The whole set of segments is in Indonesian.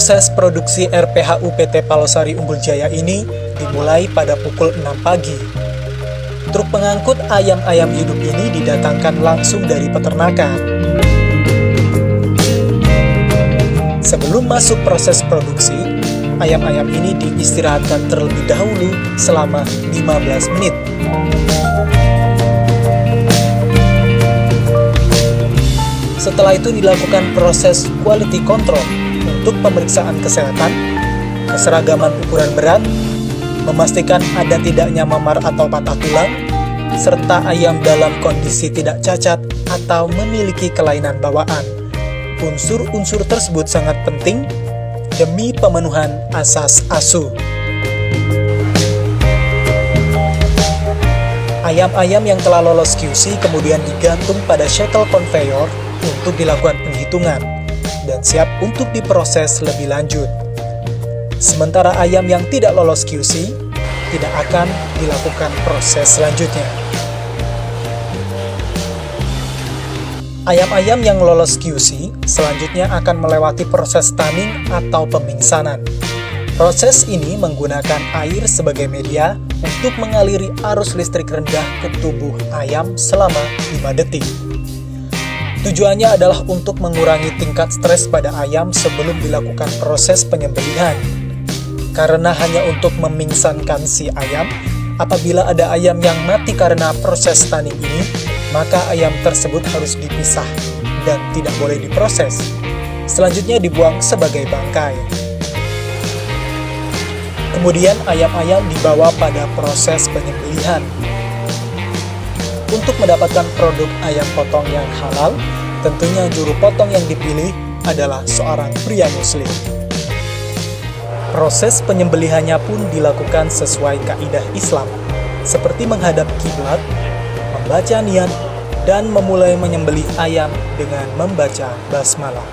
Proses produksi RPHU PT Palosari Unggul Jaya ini dimulai pada pukul 6 pagi. Truk pengangkut ayam-ayam hidup ini didatangkan langsung dari peternakan. Sebelum masuk proses produksi, ayam-ayam ini diistirahatkan terlebih dahulu selama 15 menit. Setelah itu dilakukan proses quality control untuk pemeriksaan kesehatan, keseragaman ukuran berat, memastikan ada tidaknya memar atau patah tulang, serta ayam dalam kondisi tidak cacat atau memiliki kelainan bawaan. Unsur-unsur tersebut sangat penting demi pemenuhan asas ASU. Ayam-ayam yang telah lolos QC kemudian digantung pada shackle conveyor untuk dilakukan penghitungan dan siap untuk diproses lebih lanjut. Sementara ayam yang tidak lolos QC tidak akan dilakukan proses selanjutnya. Ayam-ayam yang lolos QC selanjutnya akan melewati proses stunning atau pemingsanan. Proses ini menggunakan air sebagai media untuk mengaliri arus listrik rendah ke tubuh ayam selama 5 detik. Tujuannya adalah untuk mengurangi tingkat stres pada ayam sebelum dilakukan proses penyembelihan. Karena hanya untuk memingsankan si ayam, apabila ada ayam yang mati karena proses stunning ini, maka ayam tersebut harus dipisah dan tidak boleh diproses. Selanjutnya dibuang sebagai bangkai. Kemudian ayam-ayam dibawa pada proses penyembelihan. Untuk mendapatkan produk ayam potong yang halal, tentunya juru potong yang dipilih adalah seorang pria muslim. Proses penyembelihannya pun dilakukan sesuai kaidah Islam, seperti menghadap kiblat, membaca niat, dan memulai menyembelih ayam dengan membaca basmalah.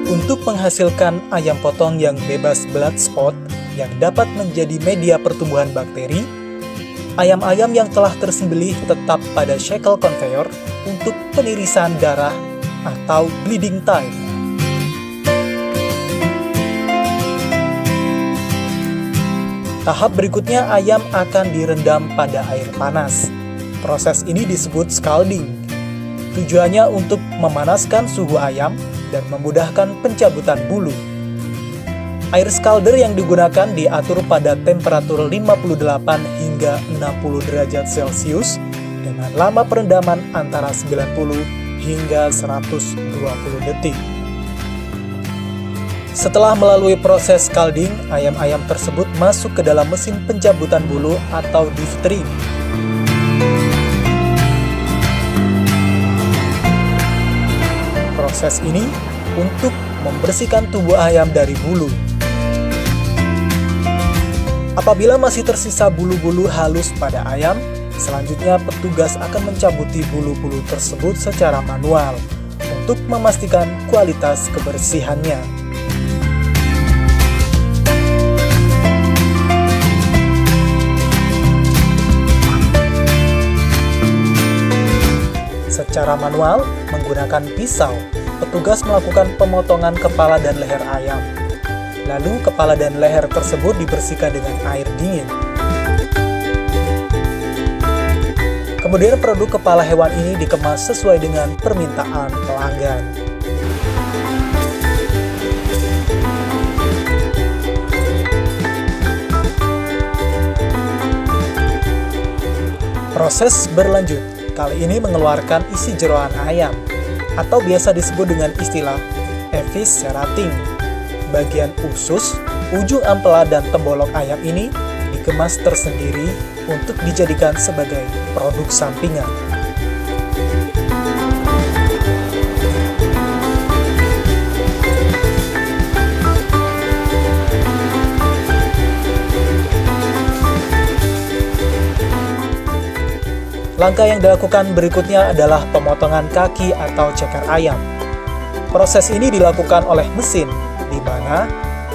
Untuk menghasilkan ayam potong yang bebas blood spot yang dapat menjadi media pertumbuhan bakteri, ayam-ayam yang telah tersembelih tetap pada shackle conveyor untuk penirisan darah atau bleeding time. Tahap berikutnya ayam akan direndam pada air panas. Proses ini disebut scalding. Tujuannya untuk memanaskan suhu ayam dan memudahkan pencabutan bulu. Air scalder yang digunakan diatur pada temperatur 58 hingga 60 derajat Celcius dengan lama perendaman antara 90 hingga 120 detik. Setelah melalui proses scalding, ayam-ayam tersebut masuk ke dalam mesin pencabutan bulu atau diftering. Proses ini untuk membersihkan tubuh ayam dari bulu. Apabila masih tersisa bulu-bulu halus pada ayam, selanjutnya petugas akan mencabuti bulu-bulu tersebut secara manual untuk memastikan kualitas kebersihannya. Secara manual, menggunakan pisau, petugas melakukan pemotongan kepala dan leher ayam. Lalu kepala dan leher tersebut dibersihkan dengan air dingin. Kemudian produk kepala hewan ini dikemas sesuai dengan permintaan pelanggan. Proses berlanjut. Kali ini mengeluarkan isi jeroan ayam, atau biasa disebut dengan istilah eviscerating. Bagian usus, ujung ampela dan tembolok ayam ini dikemas tersendiri untuk dijadikan sebagai produk sampingan. Langkah yang dilakukan berikutnya adalah pemotongan kaki atau ceker ayam. Proses ini dilakukan oleh mesin, di mana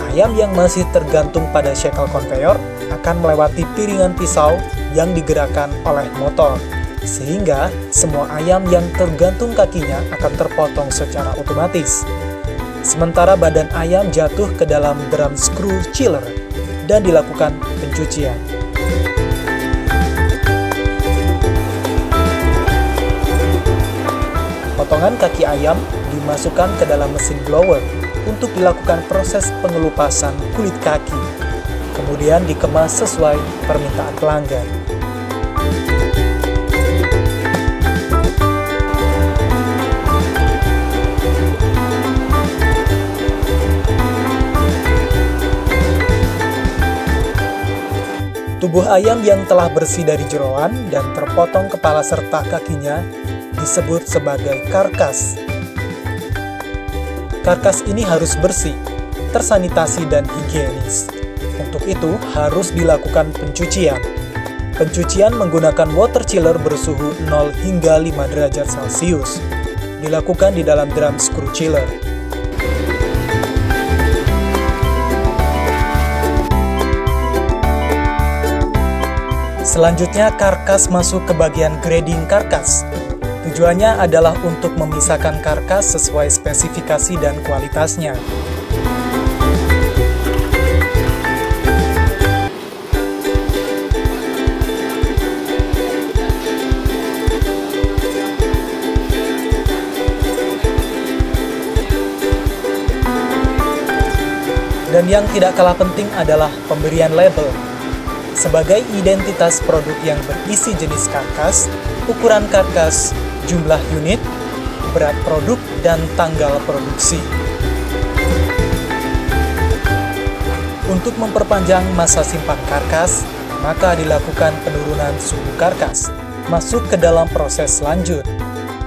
ayam yang masih tergantung pada shackle conveyor akan melewati piringan pisau yang digerakkan oleh motor, sehingga semua ayam yang tergantung kakinya akan terpotong secara otomatis. Sementara badan ayam jatuh ke dalam drum screw chiller dan dilakukan pencucian. Potongan kaki ayam dimasukkan ke dalam mesin blower untuk dilakukan proses pengelupasan kulit kaki, kemudian dikemas sesuai permintaan pelanggan. Tubuh ayam yang telah bersih dari jeroan dan terpotong kepala serta kakinya disebut sebagai karkas. Karkas ini harus bersih, tersanitasi, dan higienis. Untuk itu, harus dilakukan pencucian. Pencucian menggunakan water chiller bersuhu 0 hingga 5 derajat Celcius. Dilakukan di dalam drum screw chiller. Selanjutnya, karkas masuk ke bagian grading karkas. Tujuannya adalah untuk memisahkan karkas sesuai spesifikasi dan kualitasnya. Dan yang tidak kalah penting adalah pemberian label. Sebagai identitas produk yang berisi jenis karkas, ukuran karkas, jumlah unit, berat produk, dan tanggal produksi. Untuk memperpanjang masa simpan karkas, maka dilakukan penurunan suhu karkas, masuk ke dalam proses lanjut.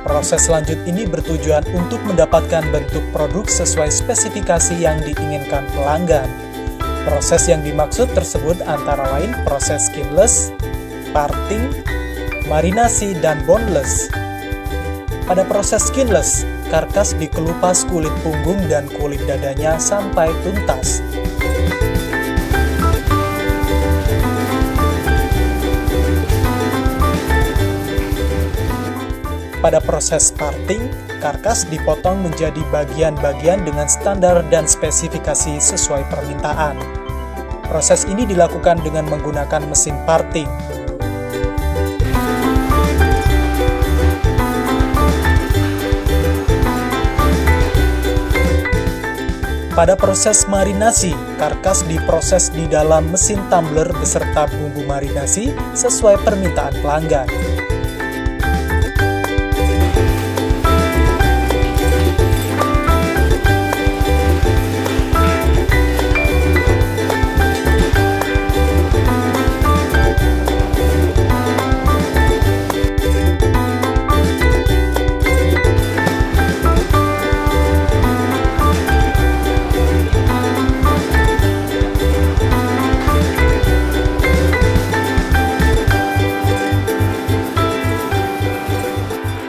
Proses lanjut ini bertujuan untuk mendapatkan bentuk produk sesuai spesifikasi yang diinginkan pelanggan. Proses yang dimaksud tersebut antara lain proses skinless, parting, marinasi, dan boneless. Pada proses skinless, karkas dikelupas kulit punggung dan kulit dadanya sampai tuntas. Pada proses parting, karkas dipotong menjadi bagian-bagian dengan standar dan spesifikasi sesuai permintaan. Proses ini dilakukan dengan menggunakan mesin parting. Pada proses marinasi, karkas diproses di dalam mesin tumbler beserta bumbu marinasi sesuai permintaan pelanggan.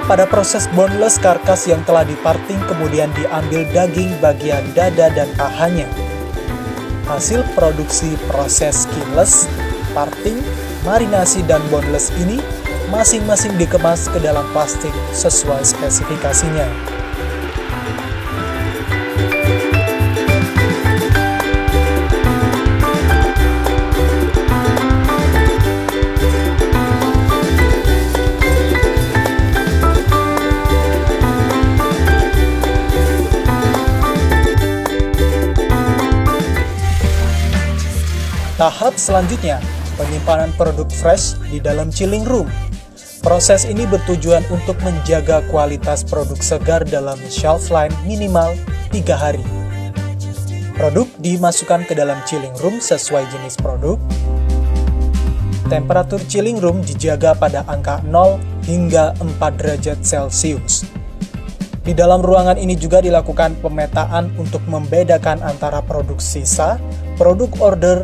Pada proses boneless, karkas yang telah diparting kemudian diambil daging bagian dada dan pahanya. Hasil produksi proses skinless, parting, marinasi, dan boneless ini masing-masing dikemas ke dalam plastik sesuai spesifikasinya. Tahap selanjutnya, penyimpanan produk fresh di dalam chilling room. Proses ini bertujuan untuk menjaga kualitas produk segar dalam shelf life minimal 3 hari. Produk dimasukkan ke dalam chilling room sesuai jenis produk. Temperatur chilling room dijaga pada angka 0 hingga 4 derajat Celcius. Di dalam ruangan ini juga dilakukan pemetaan untuk membedakan antara produk sisa, produk order,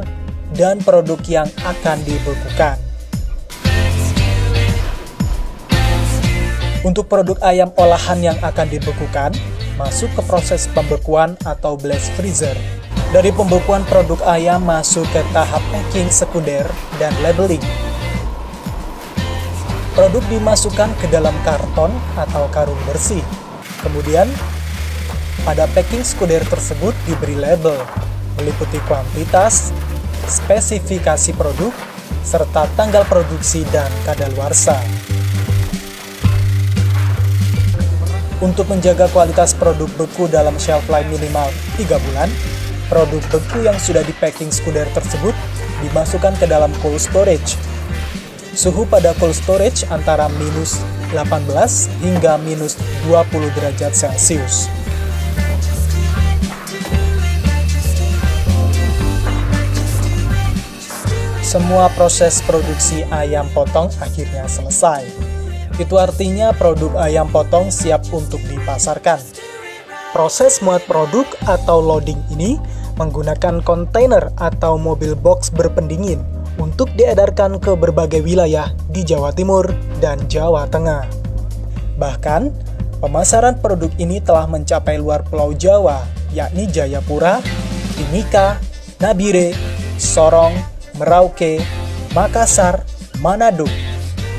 dan produk yang akan dibekukan. Untuk produk ayam olahan yang akan dibekukan, masuk ke proses pembekuan atau blast freezer. Dari pembekuan produk ayam masuk ke tahap packing sekunder dan labeling. Produk dimasukkan ke dalam karton atau karung bersih. Kemudian, Pada packing skuder tersebut diberi label, meliputi kuantitas, spesifikasi produk, serta tanggal produksi dan kadaluarsa. Untuk menjaga kualitas produk beku dalam shelf life minimal 3 bulan, produk beku yang sudah di packing skuder tersebut dimasukkan ke dalam cold storage. Suhu pada cold storage antara minus 18 hingga minus 20 derajat Celcius. Semua proses produksi ayam potong akhirnya selesai. Itu artinya produk ayam potong siap untuk dipasarkan. Proses muat produk atau loading ini menggunakan kontainer atau mobil box berpendingin untuk diedarkan ke berbagai wilayah di Jawa Timur dan Jawa Tengah. Bahkan, pemasaran produk ini telah mencapai luar Pulau Jawa, yakni Jayapura, Timika, Nabire, Sorong, Merauke, Makassar, Manado,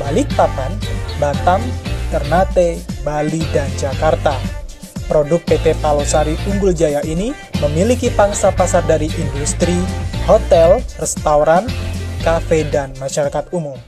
Balikpapan, Batam, Ternate, Bali, dan Jakarta. Produk PT Palosari Unggul Jaya ini memiliki pangsa pasar dari industri, hotel, restoran, kafe, dan masyarakat umum.